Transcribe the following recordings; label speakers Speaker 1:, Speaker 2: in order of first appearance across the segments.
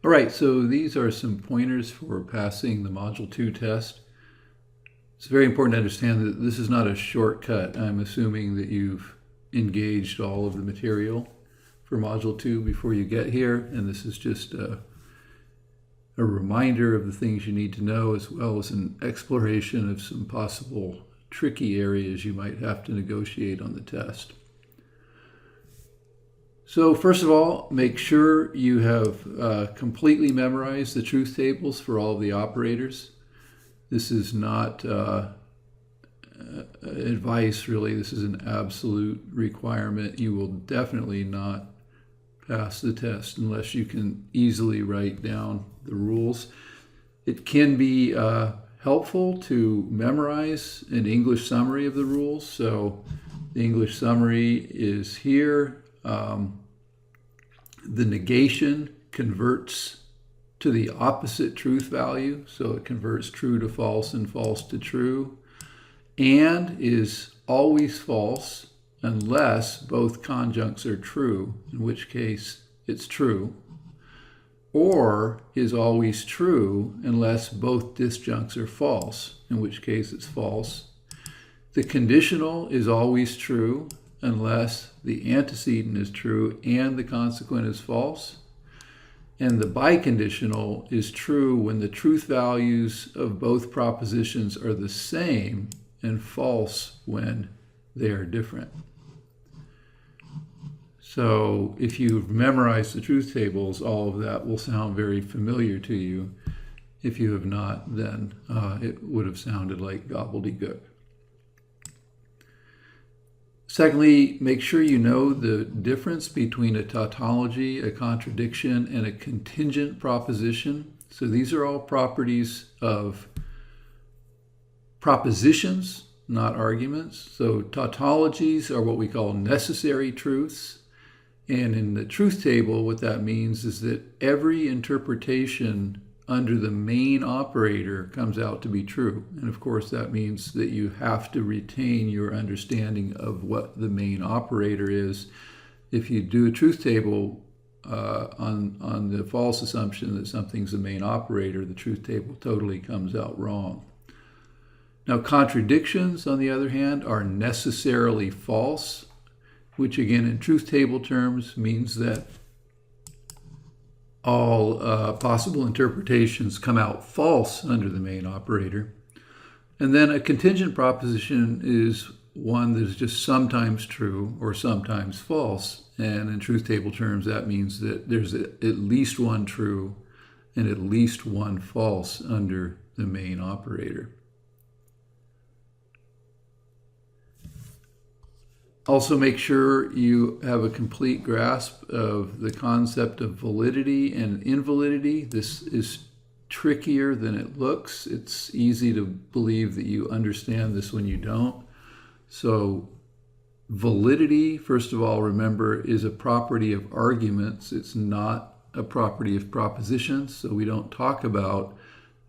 Speaker 1: All right, so these are some pointers for passing the Module 2 test. It's very important to understand that this is not a shortcut. I'm assuming that you've engaged all of the material for Module 2 before you get here, and this is just a reminder of the things you need to know, as well as an exploration of some possible tricky areas you might have to negotiate on the test. So first of all, make sure you have completely memorized the truth tables for all of the operators. This is not advice, really. This is an absolute requirement. You will definitely not pass the test unless you can easily write down the rules. It can be helpful to memorize an English summary of the rules. So the English summary is here. The negation converts to the opposite truth value. So it converts true to false and false to true. And is always false unless both conjuncts are true, in which case it's true. Or is always true unless both disjuncts are false, in which case it's false. The conditional is always true unless the antecedent is true and the consequent is false. And the biconditional is true when the truth values of both propositions are the same and false when they are different. So if you've memorized the truth tables, all of that will sound very familiar to you. If you have not, then it would have sounded like gobbledygook. Secondly, make sure you know the difference between a tautology, a contradiction, and a contingent proposition. So these are all properties of propositions, not arguments. So tautologies are what we call necessary truths. And in the truth table, what that means is that every interpretation under the main operator comes out to be true. And of course, that means that you have to retain your understanding of what the main operator is. If you do a truth table on the false assumption that something's the main operator, the truth table totally comes out wrong. Now, contradictions, on the other hand, are necessarily false, which again, in truth table terms, means that all possible interpretations come out false under the main operator. And then a contingent proposition is one that is just sometimes true or sometimes false. And in truth table terms, that means that there's at least one true and at least one false under the main operator. Also, make sure you have a complete grasp of the concept of validity and invalidity. This is trickier than it looks. It's easy to believe that you understand this when you don't. So validity, first of all, remember, is a property of arguments. It's not a property of propositions. So we don't talk about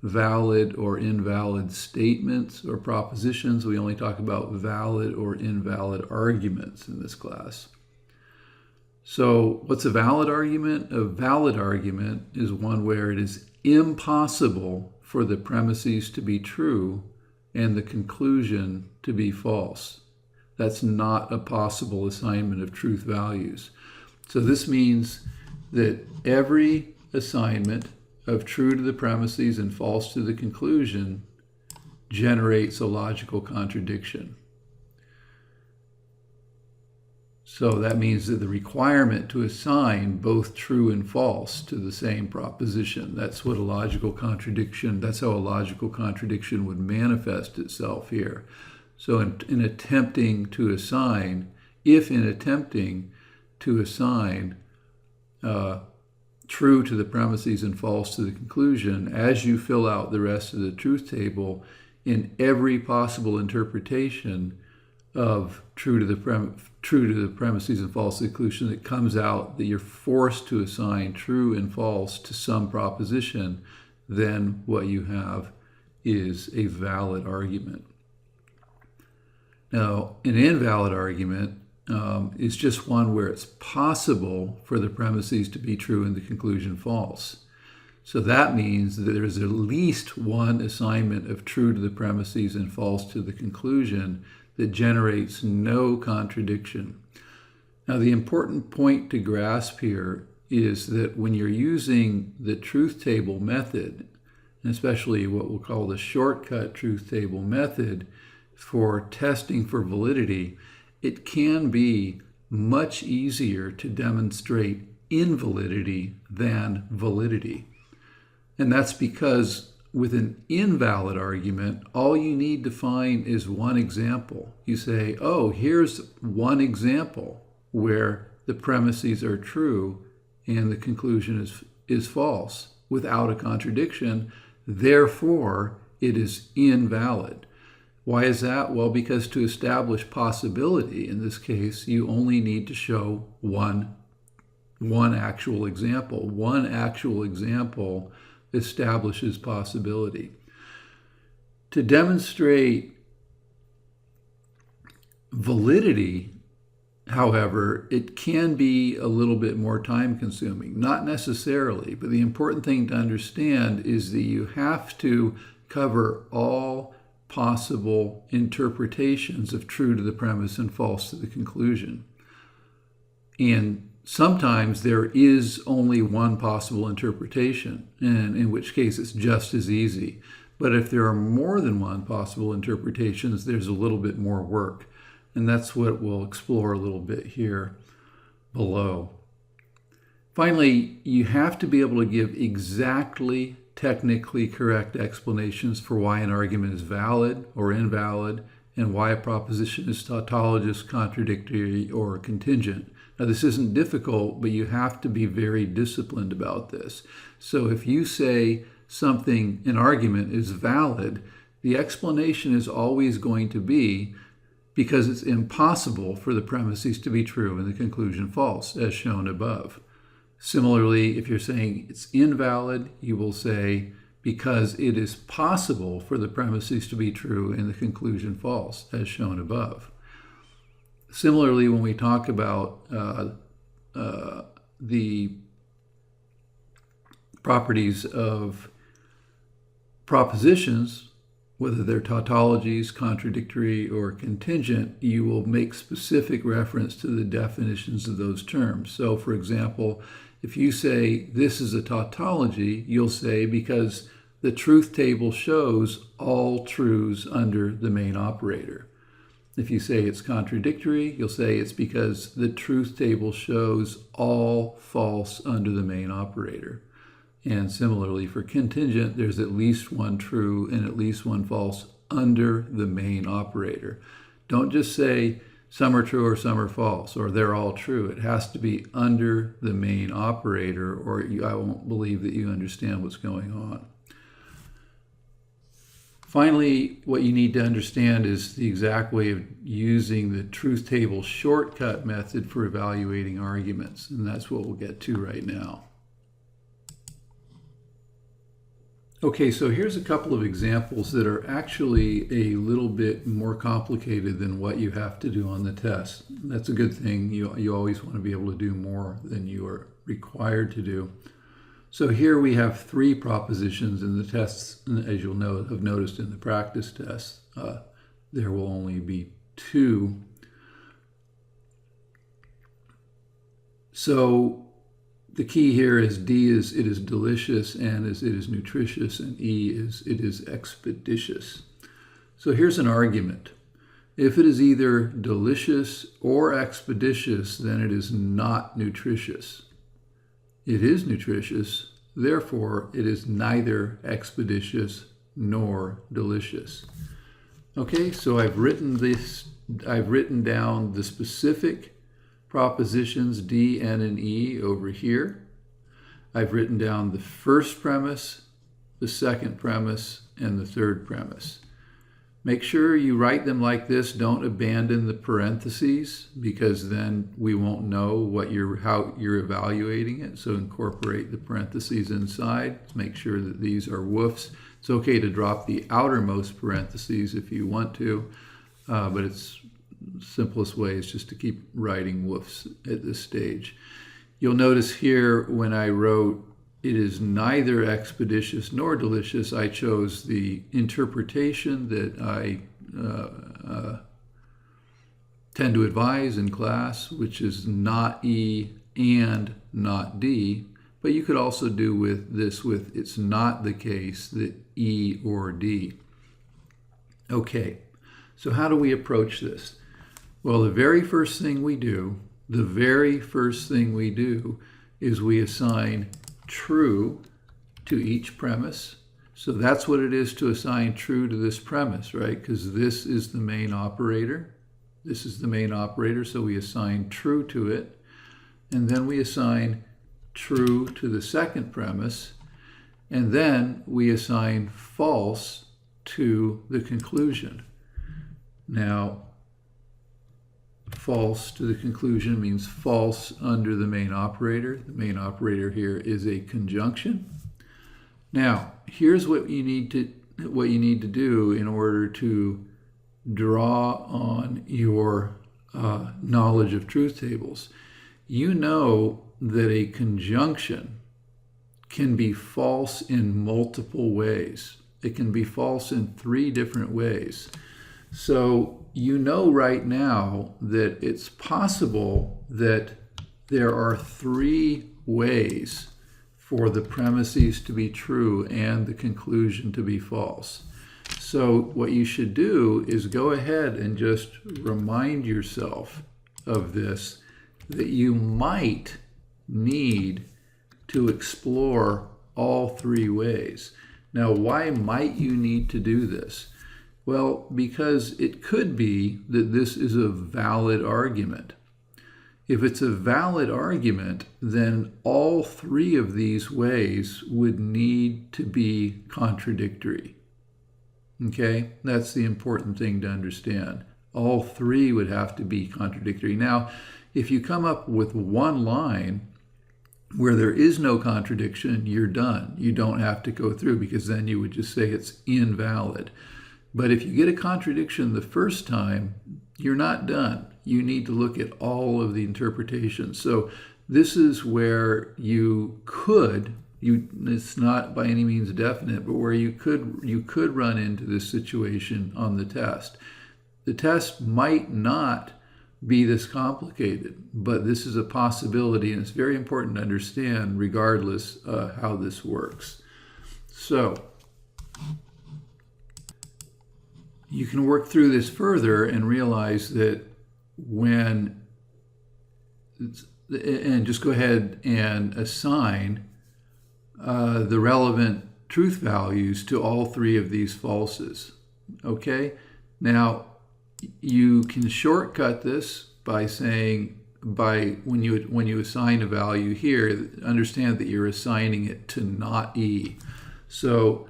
Speaker 1: valid or invalid statements or propositions. We only talk about valid or invalid arguments in this class. So what's a valid argument? A valid argument is one where it is impossible for the premises to be true and the conclusion to be false. That's not a possible assignment of truth values. So this means that every assignment of true to the premises and false to the conclusion generates a logical contradiction. So that means that the requirement to assign both true and false to the same proposition, that's what a logical contradiction, that's how a logical contradiction would manifest itself here. So in attempting to assign, if in attempting to assign true to the premises and false to the conclusion, as you fill out the rest of the truth table, in every possible interpretation of true to the premises and false to the conclusion, it comes out that you're forced to assign true and false to some proposition, then what you have is a valid argument. Now, an invalid argument is just one where it's possible for the premises to be true and the conclusion false. So that means that there's at least one assignment of true to the premises and false to the conclusion that generates no contradiction. Now, the important point to grasp here is that when you're using the truth table method, and especially what we'll call the shortcut truth table method for testing for validity, it can be much easier to demonstrate invalidity than validity. And that's because with an invalid argument, all you need to find is one example. You say, oh, here's one example where the premises are true and the conclusion is false without a contradiction. Therefore, it is invalid. Why is that? Well, because to establish possibility, in this case, you only need to show one actual example. One actual example establishes possibility. To demonstrate validity, however, it can be a little bit more time consuming. Not necessarily, but the important thing to understand is that you have to cover all possible interpretations of true to the premise and false to the conclusion. And sometimes there is only one possible interpretation, and in which case it's just as easy. But if there are more than one possible interpretations, there's a little bit more work. And that's what we'll explore a little bit here below. Finally, you have to be able to give exactly technically correct explanations for why an argument is valid or invalid and why a proposition is tautologous, contradictory, or contingent. Now, this isn't difficult, but you have to be very disciplined about this. So if you say something, an argument is valid, the explanation is always going to be because it's impossible for the premises to be true and the conclusion false, as shown above. Similarly, if you're saying it's invalid, you will say because it is possible for the premises to be true and the conclusion false, as shown above. Similarly, when we talk about the properties of propositions, whether they're tautologies, contradictory, or contingent, you will make specific reference to the definitions of those terms. So, for example, if you say this is a tautology, you'll say because the truth table shows all truths under the main operator. If you say it's contradictory, you'll say it's because the truth table shows all false under the main operator. And similarly for contingent, there's at least one true and at least one false under the main operator. Don't just say some are true or some are false or they're all true. It has to be under the main operator or I won't believe that you understand what's going on. Finally, what you need to understand is the exact way of using the truth table shortcut method for evaluating arguments, and that's what we'll get to right now. Okay, so here's a couple of examples that are actually a little bit more complicated than what you have to do on the test. That's a good thing. You always want to be able to do more than you are required to do. So here we have 3 propositions in the tests, as you'll have noticed in the practice tests. There will only be 2. So the key here is D is it is delicious, N is it is nutritious, and E is it is expeditious. So here's an argument. If it is either delicious or expeditious, then it is not nutritious. It is nutritious, therefore it is neither expeditious nor delicious. Okay, so I've written down the specific propositions D, N, and E over here. I've written down the first premise, the second premise, and the third premise. Make sure you write them like this. Don't abandon the parentheses because then we won't know how you're evaluating it. So incorporate the parentheses inside. Make sure that these are woofs. It's okay to drop the outermost parentheses if you want to, but it's the simplest way is just to keep writing woofs at this stage. You'll notice here when I wrote it is neither expeditious nor delicious. I chose the interpretation that I tend to advise in class, which is not E and not D. But you could also do with this with it's not the case that E or D. Okay, so how do we approach this? Well, the very first thing we do is we assign true to each premise. So that's what it is to assign true to this premise, right? Because this is the main operator. This is the main operator, so we assign true to it. And then we assign true to the second premise. And then we assign false to the conclusion. Now, false to the conclusion means false under the main operator. The main operator here is a conjunction. Now, here's what you need to do in order to draw on your knowledge of truth tables. You know that a conjunction can be false in multiple ways. It can be false in 3 different ways. So you know right now that it's possible that there are 3 ways for the premises to be true and the conclusion to be false. So what you should do is go ahead and just remind yourself of this, that you might need to explore all 3 ways. Now, why might you need to do this? Well, because it could be that this is a valid argument. If it's a valid argument, then all 3 of these ways would need to be contradictory. Okay, that's the important thing to understand. All 3 would have to be contradictory. Now, if you come up with one line where there is no contradiction, you're done. You don't have to go through, because then you would just say it's invalid. But if you get a contradiction the first time, you're not done. You need to look at all of the interpretations. So this is where you could, it's not by any means definite, but where you could run into this situation on the test. The test might not be this complicated, but this is a possibility, and it's very important to understand regardless how this works. So you can work through this further and realize that and just go ahead and assign the relevant truth values to all 3 of these falses. Okay? Now, you can shortcut this by saying, when you assign a value here, understand that you're assigning it to not E. So,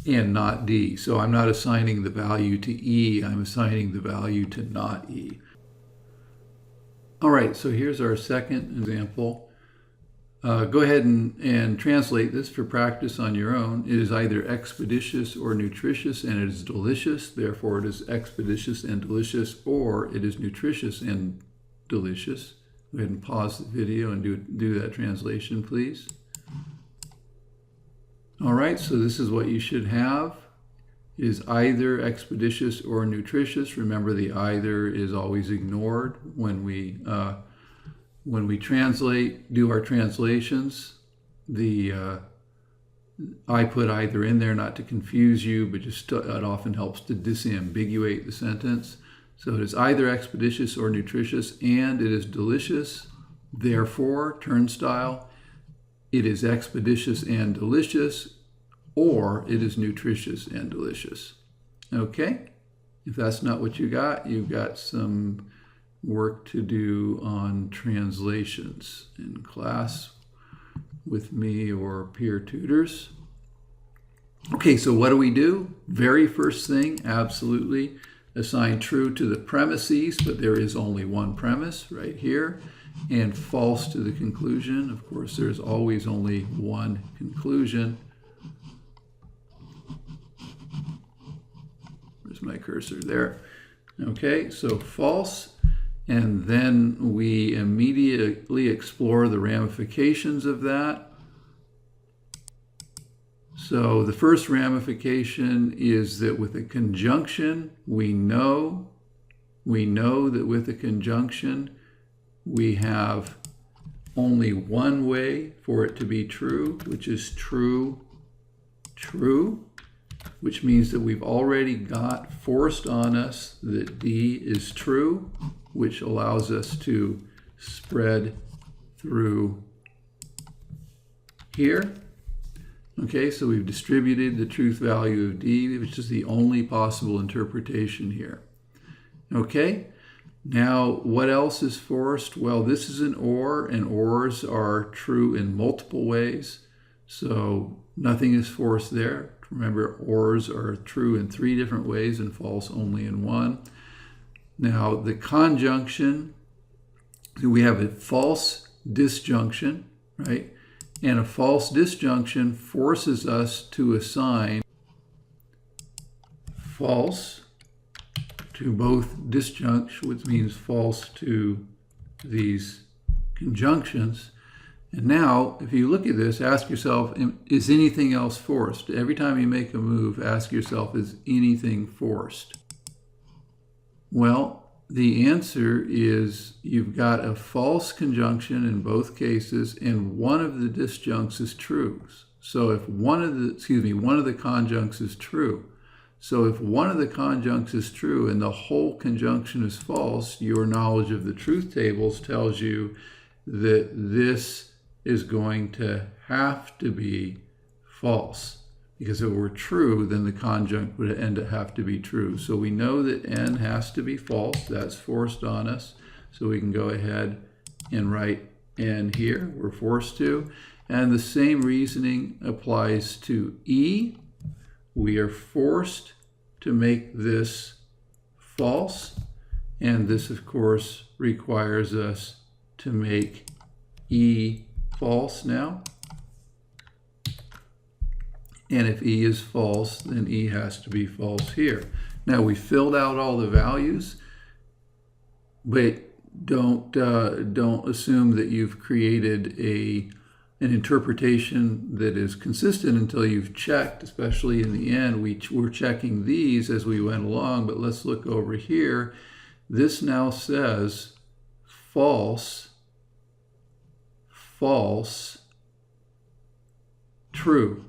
Speaker 1: and not D. So I'm not assigning the value to E, I'm assigning the value to not E. All right, so here's our second example. Go ahead and translate this for practice on your own. It is either expeditious or nutritious, and it is delicious. Therefore, it is expeditious and delicious, or it is nutritious and delicious. Go ahead and pause the video and do that translation, please. All right, so this is what you should have. It is either expeditious or nutritious. Remember, the either is always ignored when we do our translations. I put either in there not to confuse you, but just it often helps to disambiguate the sentence. So it is either expeditious or nutritious, and it is delicious. Therefore, turnstile, it is expeditious and delicious, or it is nutritious and delicious. Okay? If that's not what you got, you've got some work to do on translations in class with me or peer tutors. Okay, so what do? Very first thing, absolutely, assign true to the premises, but there is only one premise right here, and false to the conclusion. Of course, there's always only one conclusion. Where's my cursor? There. Okay, so false. And then we immediately explore the ramifications of that. So the first ramification is that with a conjunction, we know that with a conjunction, we have only one way for it to be true, which is true, true, which means that we've already got forced on us that D is true, which allows us to spread through here. Okay, so we've distributed the truth value of D, which is the only possible interpretation here. Okay, now what else is forced? Well, this is an OR, and ORs are true in multiple ways, so nothing is forced there. Remember, ORs are true in 3 different ways and false only in 1. Now, the conjunction, we have a false disjunction, right? And a false disjunction forces us to assign false to both disjunctions, which means false to these conjunctions. And now, if you look at this, ask yourself, is anything else forced? Every time you make a move, ask yourself, is anything forced? Well, the answer is you've got a false conjunction in both cases, and one of the disjuncts is true. So if one of the conjuncts is true. So if one of the conjuncts is true and the whole conjunction is false, your knowledge of the truth tables tells you that this is going to have to be false. Because if it were true, then the conjunct would have to be true. So we know that N has to be false. That's forced on us. So we can go ahead and write N here. We're forced to. And the same reasoning applies to E. We are forced to make this false. And this, of course, requires us to make E false now. And if E is false, then E has to be false here. Now, we filled out all the values, but don't assume that you've created an interpretation that is consistent until you've checked, especially in the end. We're checking these as we went along, but let's look over here. This now says false, false, true.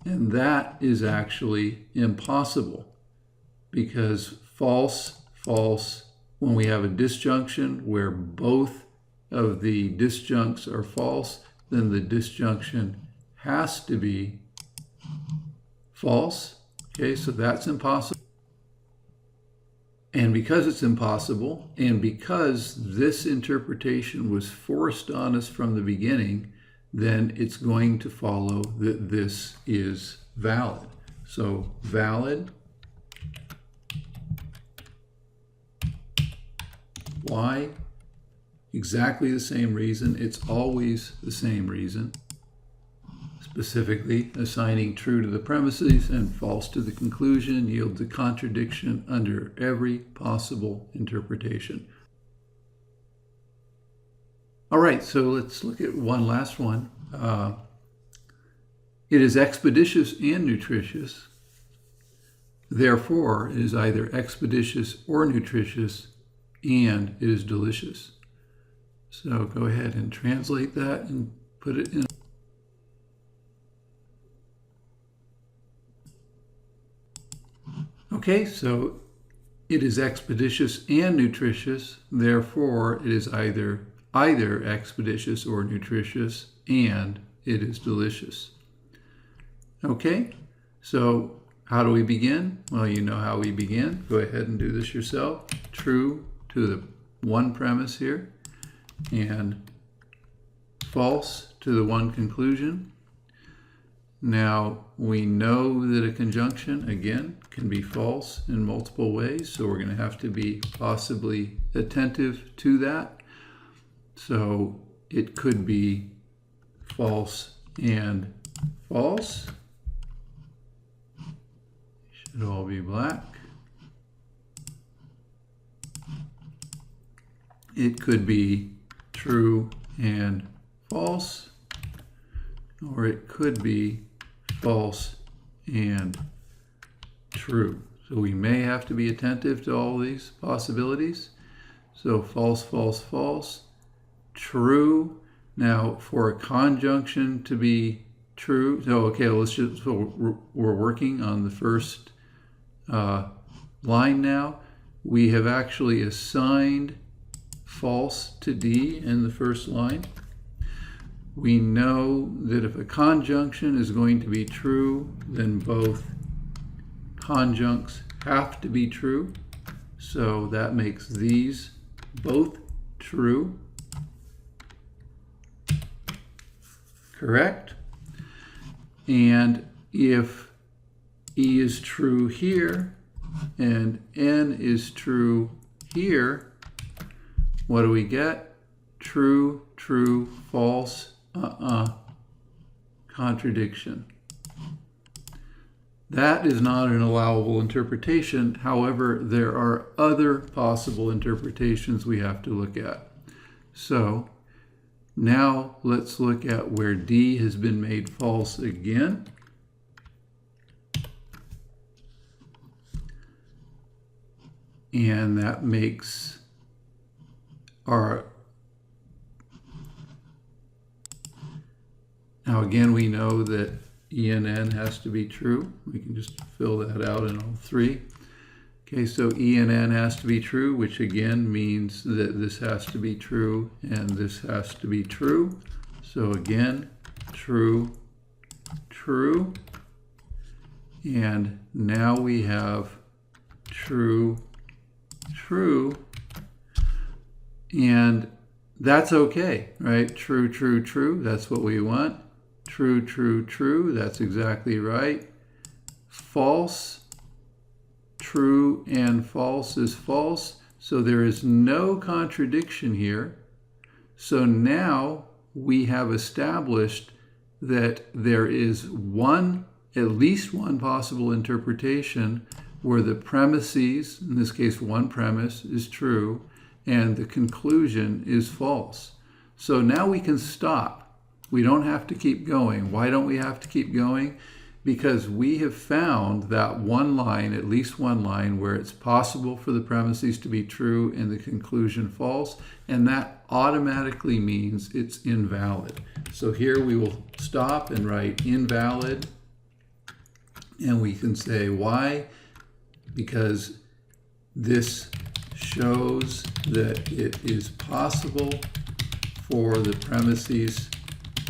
Speaker 1: And that is actually impossible, because false, false, when we have a disjunction where both of the disjuncts are false, then the disjunction has to be false. Okay, so that's impossible. And because it's impossible, and because this interpretation was forced on us from the beginning, then it's going to follow that this is valid. So valid. Why? Exactly the same reason. It's always the same reason. Specifically, assigning true to the premises and false to the conclusion yields a contradiction under every possible interpretation. All right, so let's look at one last one. It is expeditious and nutritious. Therefore, it is either expeditious or nutritious, and it is delicious. So go ahead and translate that and put it in. Okay, so it is expeditious and nutritious. Therefore, it is either expeditious or nutritious, and it is delicious. Okay, so how do we begin? Well, you know how we begin. Go ahead and do this yourself. True to the one premise here, and false to the one conclusion. Now, we know that a conjunction, again, can be false in multiple ways, so we're going to have to be possibly attentive to that. So it could be false and false. Should all be black. It could be true and false, or it could be false, and true. So we may have to be attentive to all these possibilities. So false, false, false, true. Now for a conjunction to be true, so okay, so we're working on the first line now. We have actually assigned false to D in the first line. We know that if a conjunction is going to be true, then both conjuncts have to be true. So that makes these both true. Correct? And if E is true here and N is true here, what do we get? True, true, false, contradiction. That is not an allowable interpretation. However, there are other possible interpretations we have to look at. So now let's look at where D has been made false again. And that makes our... Now again, we know that E and N has to be true. We can just fill that out in all three. Okay, so E and N has to be true, which again means that this has to be true and this has to be true. So again, true, true. And now we have true, true. And that's okay, right? True, true, true. That's what we want. True, true, true. That's exactly right. False, true, and false is false. So there is no contradiction here. So now we have established that there is at least one possible interpretation where the premises, in this case one premise, is true and the conclusion is false. So now we can stop. We don't have to keep going. Why don't we have to keep going? Because we have found that one line, at least one line, where it's possible for the premises to be true and the conclusion false, and that automatically means it's invalid. So here we will stop and write invalid, and we can say why? Because this shows that it is possible for the premises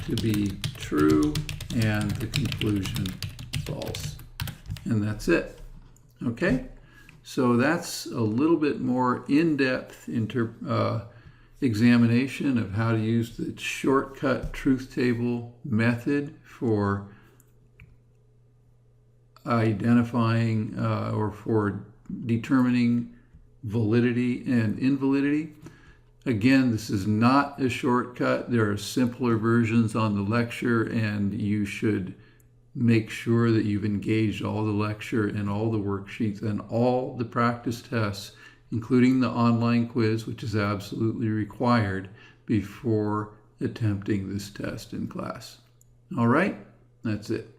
Speaker 1: to be true and the conclusion false. And that's it. Okay? So that's a little bit more in-depth examination of how to use the shortcut truth table method for identifying or for determining validity and invalidity. Again, this is not a shortcut. There are simpler versions on the lecture, and you should make sure that you've engaged all the lecture and all the worksheets and all the practice tests, including the online quiz, which is absolutely required before attempting this test in class. All right, that's it.